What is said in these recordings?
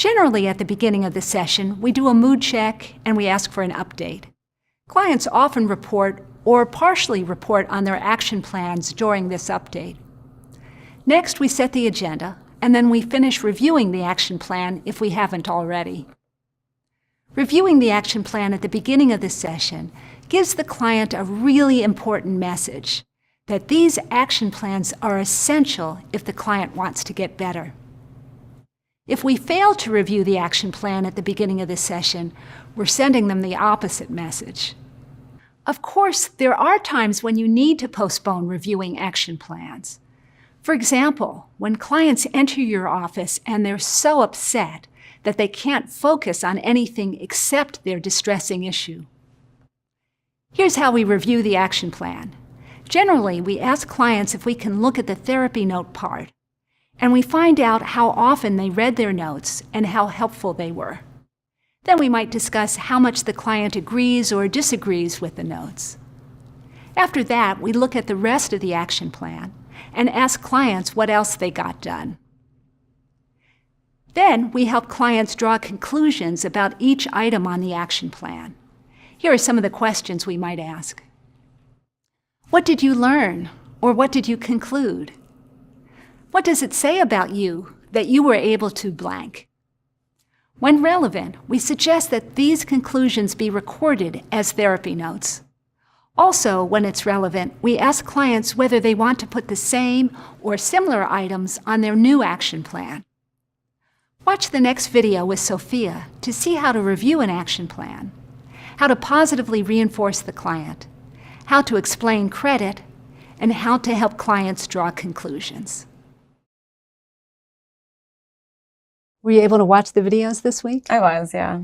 Generally, at the beginning of the session, we do a mood check and we ask for an update. Clients often report or partially report on their action plans during this update. Next, we set the agenda, and then we finish reviewing the action plan if we haven't already. Reviewing the action plan at the beginning of the session gives the client a really important message that these action plans are essential if the client wants to get better. If we fail to review the action plan at the beginning of the session, we're sending them the opposite message. Of course, there are times when you need to postpone reviewing action plans. For example, when clients enter your office and they're so upset that they can't focus on anything except their distressing issue. Here's how we review the action plan. Generally, we ask clients if we can look at the therapy note part, and we find out how often they read their notes and how helpful they were. Then we might discuss how much the client agrees or disagrees with the notes. After that, we look at the rest of the action plan and ask clients what else they got done. Then we help clients draw conclusions about each item on the action plan. Here are some of the questions we might ask. What did you learn, or what did you conclude? What does it say about you that you were able to blank? When relevant, we suggest that these conclusions be recorded as therapy notes. Also, when it's relevant, we ask clients whether they want to put the same or similar items on their new action plan. Watch the next video with Sophia to see how to review an action plan, how to positively reinforce the client, how to explain credit, and how to help clients draw conclusions. Were you able to watch the videos this week? I was, yeah.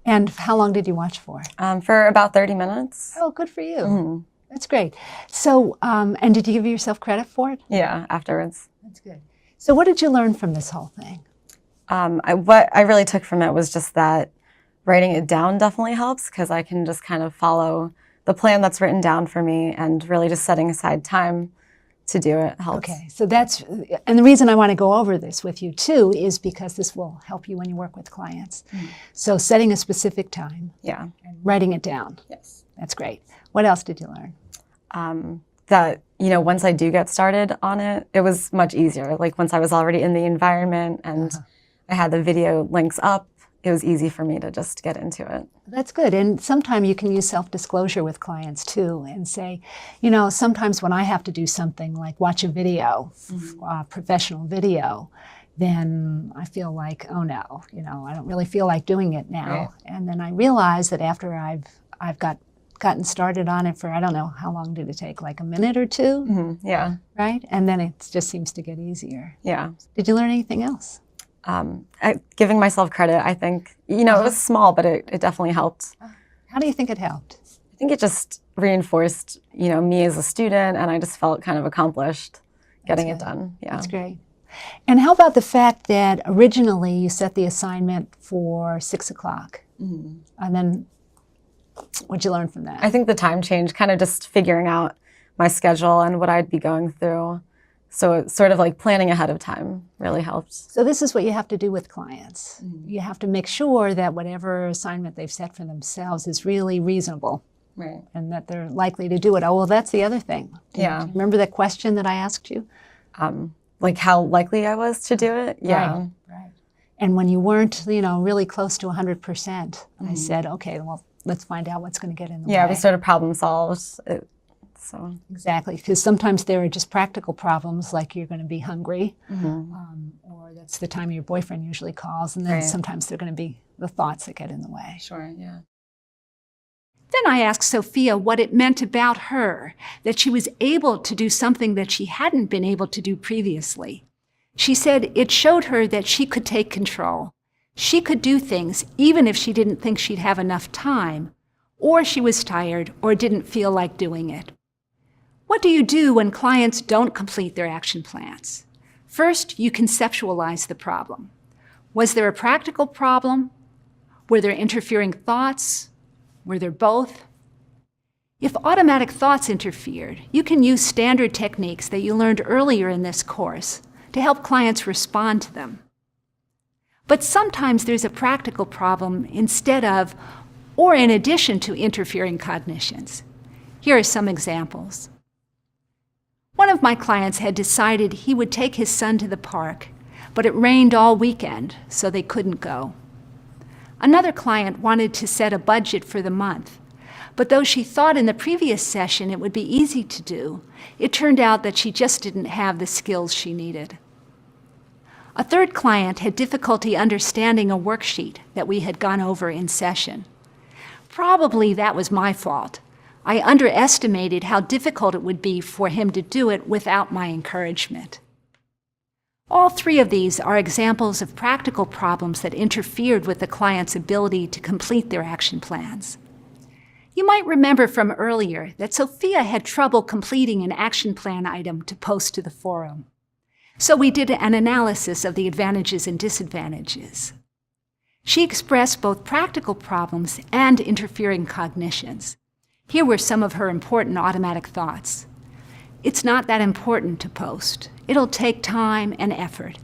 And how long did you watch for? For about 30 minutes. Oh, good for you. Mm-hmm. That's great. So, and did you give yourself credit for it? Yeah, afterwards. That's good. So what did you learn from this whole thing? What I really took from it was just that writing it down definitely helps, because I can just kind of follow the plan that's written down for me, and really just setting aside time to do it helps. Okay, so that's, and the reason I want to go over this with you too is because this will help you when you work with clients. So setting a specific time. Yeah. And writing it down. Yes. That's great. What else did you learn? That, once I do get started on it, it was much easier. Like once I was already in the environment and I had the video links up, it was easy for me to just get into it. That's good. And sometimes you can use self-disclosure with clients too and say, sometimes when I have to do something like watch a video, professional video, then I feel like, oh no, I don't really feel like doing it now. Right. And then I realize that after I've gotten started on it for, I don't know, how long did it take? Like a minute or two? Mm-hmm. Yeah. Right? And then it just seems to get easier. Yeah. Did you learn anything else? Giving myself credit, I think, it was small, but it definitely helped. How do you think it helped? I think it just reinforced, me as a student, and I just felt kind of accomplished getting it done. Yeah. That's great. And how about the fact that originally you set the assignment for 6 o'clock? Mm-hmm. And then what'd you learn from that? I think the time change, kind of just figuring out my schedule and what I'd be going through. So it's sort of like planning ahead of time really helps. So this is what you have to do with clients. Mm-hmm. You have to make sure that whatever assignment they've set for themselves is really reasonable. Right. And that they're likely to do it. Oh, well, that's the other thing. Do you remember that question that I asked you? Like how likely I was to do it? Yeah. Right. And when you weren't, really close to 100%, I said, okay, well, let's find out what's going to get in the way. Yeah, we sort of problem solved. So. Exactly, because sometimes there are just practical problems, like you're going to be hungry, or that's the time your boyfriend usually calls, and then sometimes they're going to be the thoughts that get in the way. Sure, yeah. Then I asked Sophia what it meant about her, that she was able to do something that she hadn't been able to do previously. She said it showed her that she could take control. She could do things even if she didn't think she'd have enough time, or she was tired or didn't feel like doing it. What do you do when clients don't complete their action plans? First, you conceptualize the problem. Was there a practical problem? Were there interfering thoughts? Were there both? If automatic thoughts interfered, you can use standard techniques that you learned earlier in this course to help clients respond to them. But sometimes there's a practical problem instead of or in addition to interfering cognitions. Here are some examples. One of my clients had decided he would take his son to the park, but it rained all weekend, so they couldn't go. Another client wanted to set a budget for the month, but though she thought in the previous session it would be easy to do, it turned out that she just didn't have the skills she needed. A third client had difficulty understanding a worksheet that we had gone over in session. Probably that was my fault. I underestimated how difficult it would be for him to do it without my encouragement. All three of these are examples of practical problems that interfered with the client's ability to complete their action plans. You might remember from earlier that Sophia had trouble completing an action plan item to post to the forum. So we did an analysis of the advantages and disadvantages. She expressed both practical problems and interfering cognitions. Here were some of her important automatic thoughts. It's not that important to post. It'll take time and effort.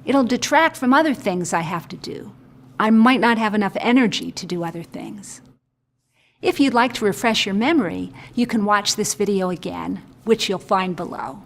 It'll detract from other things I have to do. I might not have enough energy to do other things. If you'd like to refresh your memory, you can watch this video again, which you'll find below.